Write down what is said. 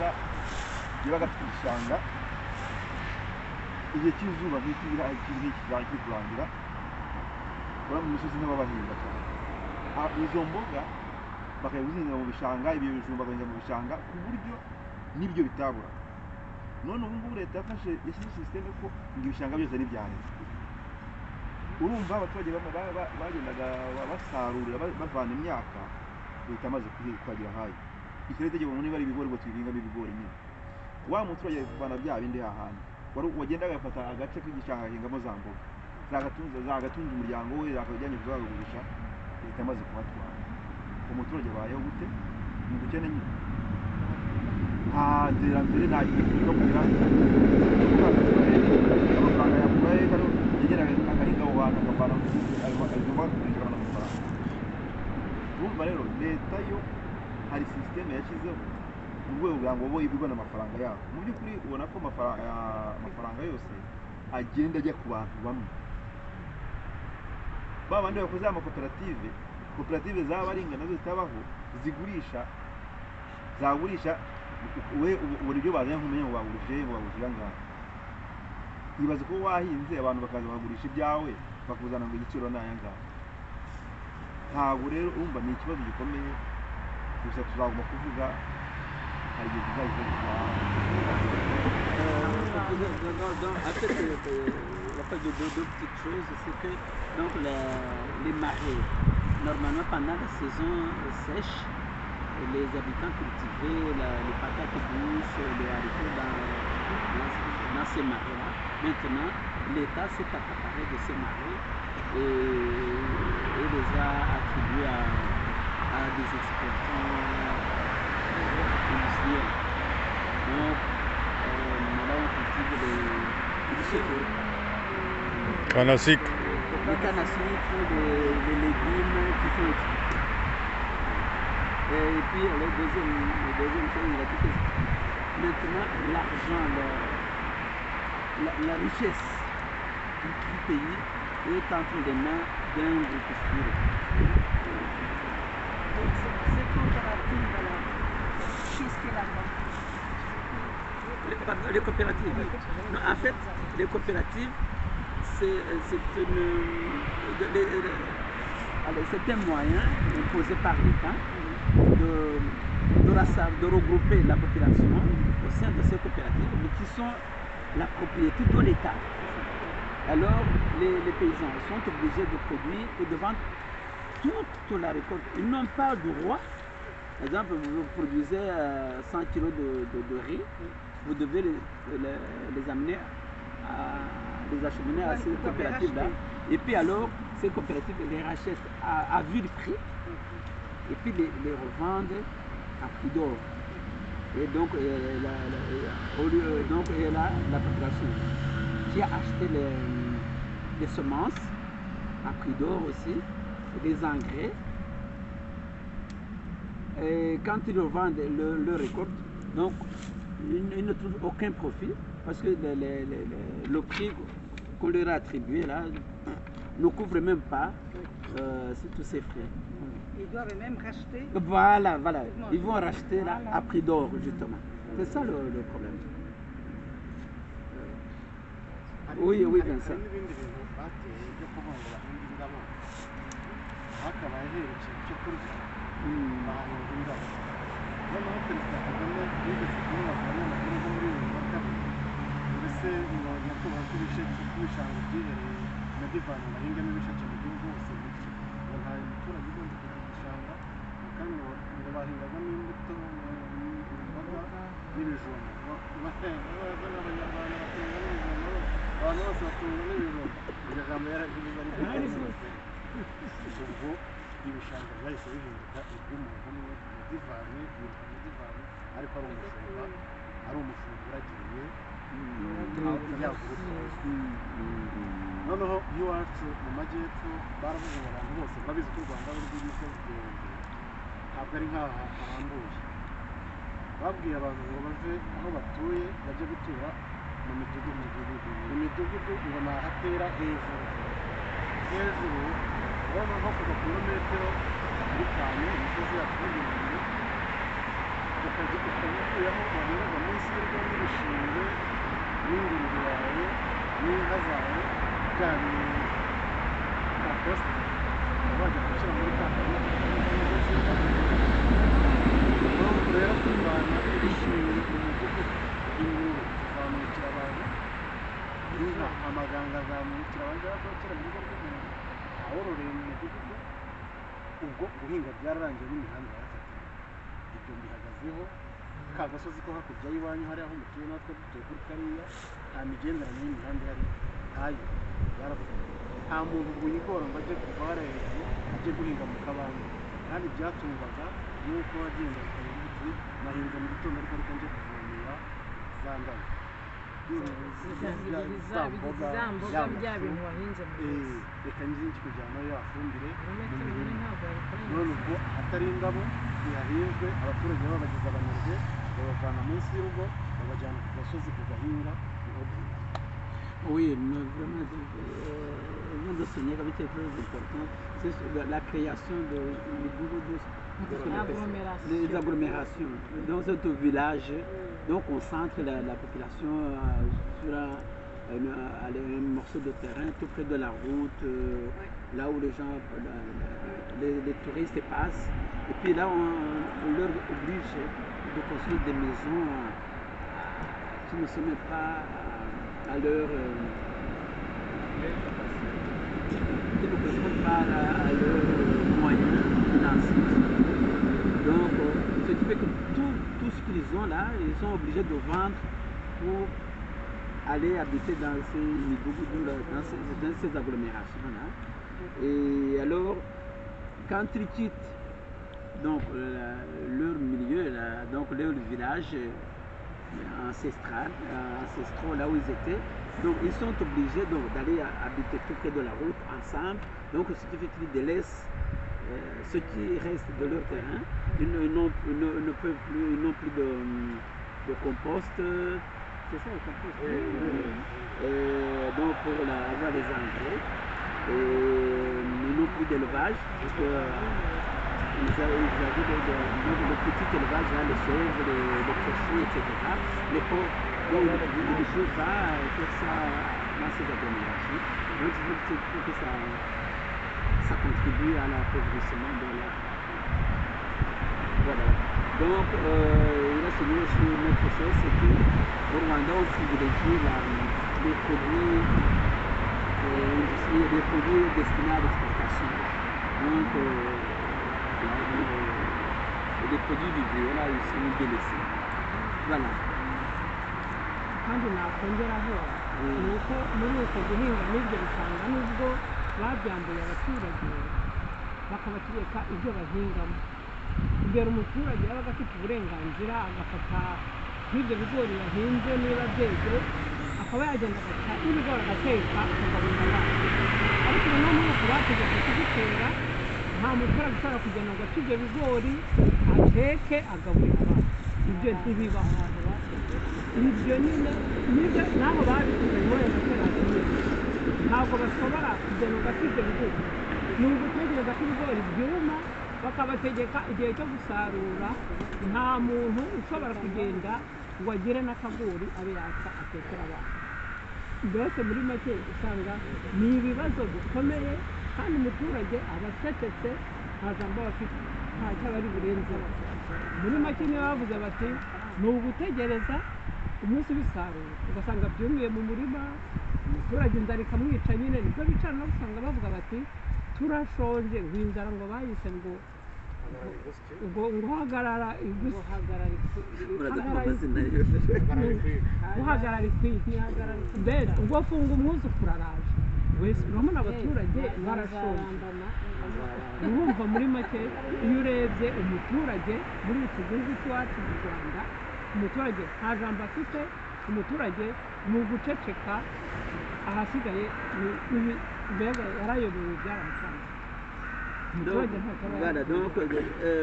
kera yabaga afite igishanga igihe cy'izuba nk'iki kizajya kiri kurangira ura mu misozi niho bahinga cyane izo mboga bakajya kuzihinga mu bishanga ibyo bijumba bagahinga mu bishanga ku buryo n'ibyo bitabura none ubu ngubu leta yashyize sisiteme ko ibishanga byose ari ibya leta urumva abaturage bagendaga basarurira bavana imyaka leta amaze kuhagira hayi iki rero itegeko ngo niba ari ibigori ngo tubihingamo ibigori nyine wa muturage kuvana bya bindi hahandi wagendaga agafata agace k'igishanga ahingamo za mboga zagatunze umuryango we akajyanye kuzagagurisha leta amaze kuhatwara umuturage abayeho gute ni ubukene nyine nta terambere nta gikorwa kugira amafaranga yakura he kano yageraga agahinga aho hantu akavana ayo mafaranga amafaranga urumva rero leta yo hari sisiteme yashyizeho mu rwego kugira ngo bo ibibona amafaranga yabo mu by'ukuri ubona ko amafaranga yose agenda ajya ku bantu bamwe ba bandi bakoze amakoperative zaba ari ingana zitabaho zagurisha we ubona ibyo bazanye nkumenya ngo bagurije ngaha ibaze ko wahinze abantu bakaza bagurisha ibyawe bakuzana ngo igiciro n'aya ngaha ntabwo rero urumva ni ikibazo gikomeye gusa tuzagomba kuvuga hari igihe tuzahita deux petites choses, c'est que donc les marées, normalement pendant la saison sèche, les habitants cultivaient les patates douces, les haricots dans ces marais-là. Maintenant, l'État s'est accaparé de ces marais et les a attribués à des exploitants industriels. Donc, là on cultive les canne à sucre. Les cannes à sucre, les légumes qui sont exportés. Et puis le deuxième chose, il a dit que maintenant l'argent, la richesse du pays est entre les mains d'un groupuscule. Donc ces coopératives, alors, qu'est-ce qu'elle apporte? Les coopératives. Non, en fait, les coopératives, c'est un moyen imposé par l'État de regrouper la population au sein de ces coopératives, mais qui sont la propriété de l'État. Alors, les paysans sont obligés de produire et de vendre toute la récolte. Ils n'ont pas le droit. Par exemple, vous produisez 100 kg de riz, vous devez les amener les acheminer à ces coopératives-là. Et puis alors, ces coopératives les rachètent à vil prix et puis les revendent à prix d'or. Et donc, la population qui a acheté les semences à prix d'or aussi, les engrais. Et quand ils revendent leur récolte, donc ils ne trouvent aucun profit parce que le prix qu'on leur a attribué là ne couvre même pas tous ces frais. Ils doivent même racheter. Voilà. Ils vont racheter là à prix d'or justement. C'est ça le problème. Oui, bien ça. ibishanga byahise bihinduka iby'umuntu umwe divanye ariko ari umushumba uragiriye noneho iwacu mu majyepfo baravuze ngo abantu bose babizi ko u Rwanda ari urw'imisozi igihumbi ntabwo ari nk'aha harambuye babwiye abantu ngo bave aho batuye bajye gutura mu midugudu ngo nahatera hejuru urabona nko kuva ku birometero bitanu imisozi yacu y'igihumbi uvuye aho wahingaga munsi y'urugo n'ibishingwe n'ingurube yawe n'inka zawe bya bintu ka posita wajya gushyira muri ka karima mpamvu rero kuvana ibishingwe mu mudugudu ingurube kuzamukira abantu inka amaganga azamukira abandi bakokera mu rugo rw'umuntu awororeye mu mudugudu ubwo guhinga byararangiye n'imihanda yarafatanye ibyo mbihagazeho ka gasozi ko hakurya y'iwanyu hari aho mutuye natwe dutuye kuri kariya nta migenderanire y'imihanda ihari ntayo yarafatanye nta muntu ubwo yigora ngo ajye kuvara hejuru ajye guhinga mu kabande kandi byatungwaga nuko wagenda ukavuga uti nahinze mu gitondo ariko njye kuvomera za ndabo za mboga bya bintu wahinze mu nzu reka nzi kujyanayo ya fumbire none ubwo ahatari indabo ntihahinzwe abaturage baba bagize abanebwe babavana munsi y'urugo babajyana ku gasozi ku gahinga niho guhinga. Oui, mais vraiment, vient de souligner comme c'est très important, c'est la création des agglomérations. Dans ce village, donc on centre la population sur un morceau de terrain tout près de la route, là où les gens, les touristes passent. Et puis là, on leur oblige de construire des maisons qui ne se mettent pas à leur qui ne correspondent pas à leurs moyens financiers. Donc, ce qui fait que tout ce qu'ils ont là, ils sont obligés de vendre pour aller habiter dans ces agglomérations-là. Et alors, quand ils quittent donc, leur milieu, là, donc leur village ancestraux là où ils étaient, donc ils sont obligés d'aller habiter tout près de la route ensemble. Donc ce qui fait qu'ils délaissent ce qui reste de leur terrain. Ils n'ont plus de compost, c'est ça le compost, donc pour avoir des engrais. Ils n'ont plus d'élevage parce que ils avaient le petit élevage, là, les chèvres, les cochons, etc. Les pauvres, donc ils ne peuvent pas faire ça dans ces agglomérations. Donc il faut que ça contribue à l'appauvrissement de la... Voilà. Donc il a souligné aussi une autre chose, c'est qu'au Rwanda on privilégie les produits destinés à l'exportation. Donc des produits vivriers là ils sont délaissés. Voilà. kandi nakongeraho ni uko muri uko guhinga n'ibyo bisanga nubwo babyambuye abaturage bakabategeka ibyo bahingamo. Imbere umuturage yabaga afite uburenganzira agafata nk'ibyo bigori yahinze niba byeze akaba yagenda agafata n'ibigori agateka akagaburira abana. Ariko noneho muri uko bategetse kubitera nta muturage ushobora kugenda ngo ace ibyo bigori ateke agaburira abana. Ibyo ntibibaho. Ibyo nyine nibyo nabo babituzanye muri ayo materasi ntabwo bashobora kugenda ngo ace ibyo bigori. Ni ugutegereza ko ibigori byuma bakabategeka igihe cyo gusarura. Nta muntu ushobora kugenda ngo agire n'akagori abe yaka atekera abana. Mbese muri make usanga ni ibibazo bikomeye kandi umuturage aba acecetse nta jambo aba afite nta cyaba ari burenzeho. Muri make niyo bavuze bati ni ugutegereza umunsi w'isarura ugasanga byumiye mu murima umuturage inzara ikamwica nyine nibwo bicara no gusanga bavuga bati turashonje ngo inzara ngo bayise ngo guhagarara mbese ubwo funga umwuzukuru araje wese urabona abaturage barashonje. Urumva muri make iyo urebye umuturage muri iki gihugu cy'iwacu mu Rwanda umuturage nta jambo afite. Umuturage ni uguceceka ahasigaye mbega yarayoboye byaramusanze. Donc, voilà, donc